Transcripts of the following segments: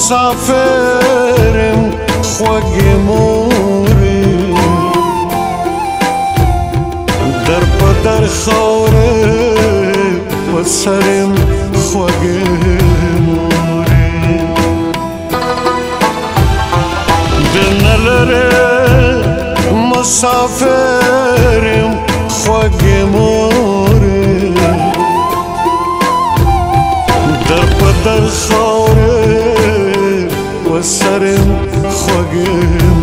مسافرم خوږې مورې در په در خاورې په سر یم خوږې مورې دل نه لرې مسافر یم خوږې مورې در په در خاورې سرم خوږې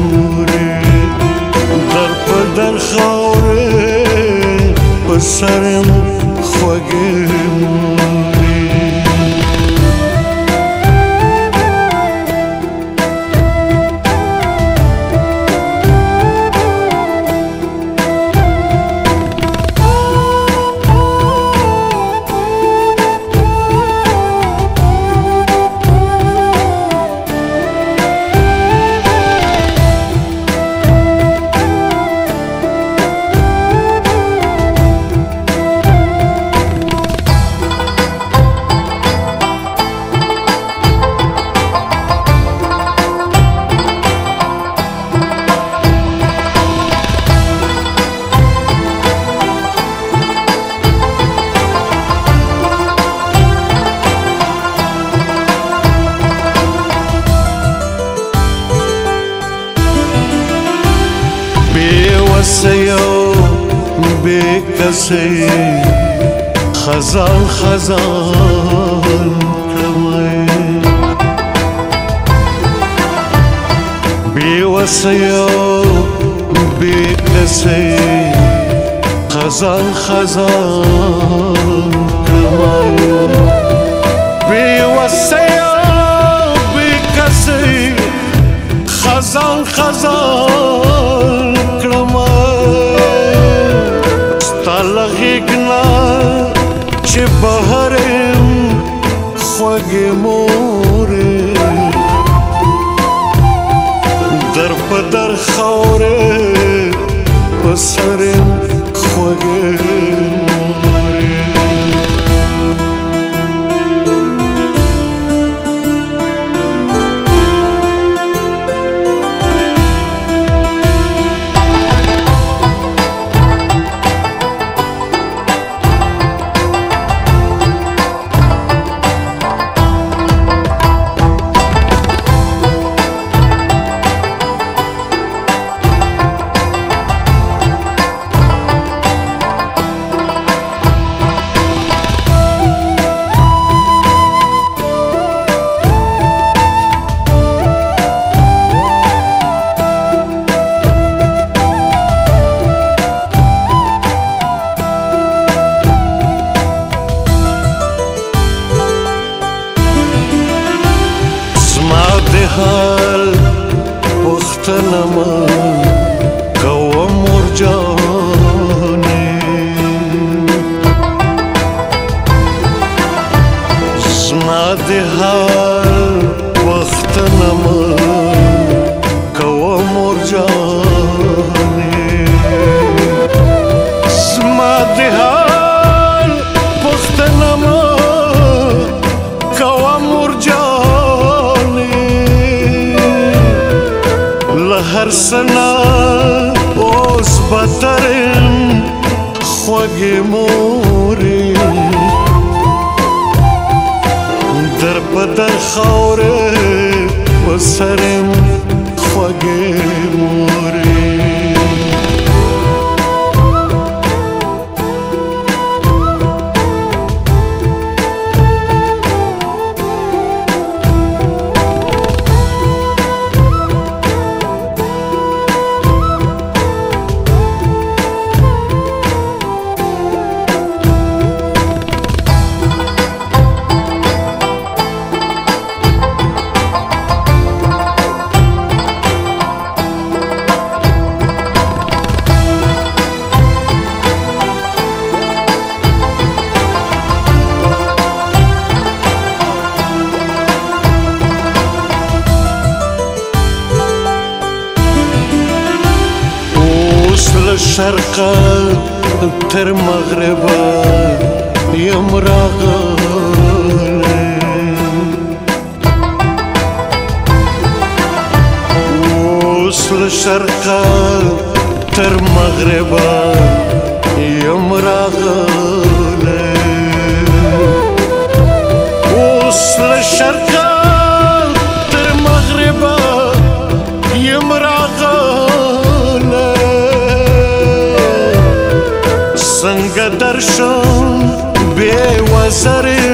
مورې در په در خاورې په سرم خوږې مورې یو بے کسی خزان خزان کړمه بے وسه یو بے کسی خزان خزان کړمه بے وسه یو بے کسی خزان خزان کړمه لغیگنا چه بهرم خوږې مورې در په در خاورې په سرم خوږې مورې حال پختنه مه کوه مور جانې زما د حال پختنه مه کوه مور جانې زما د حال پختنه مه کوه مور جانې هر سنا اوس بدرم خوږې مورې در په در خاورې په سرم خوږې مورې شرقه تر مغربه یم راغلی اوس له شرقه تر مغربه یم راغلی اوس له شرقه تر مغربه یم راغلی څنګه درشم بې وزرې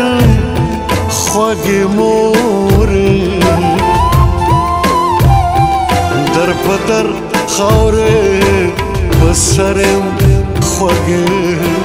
خوږې مورې در په در خاورې په سر یم خوږې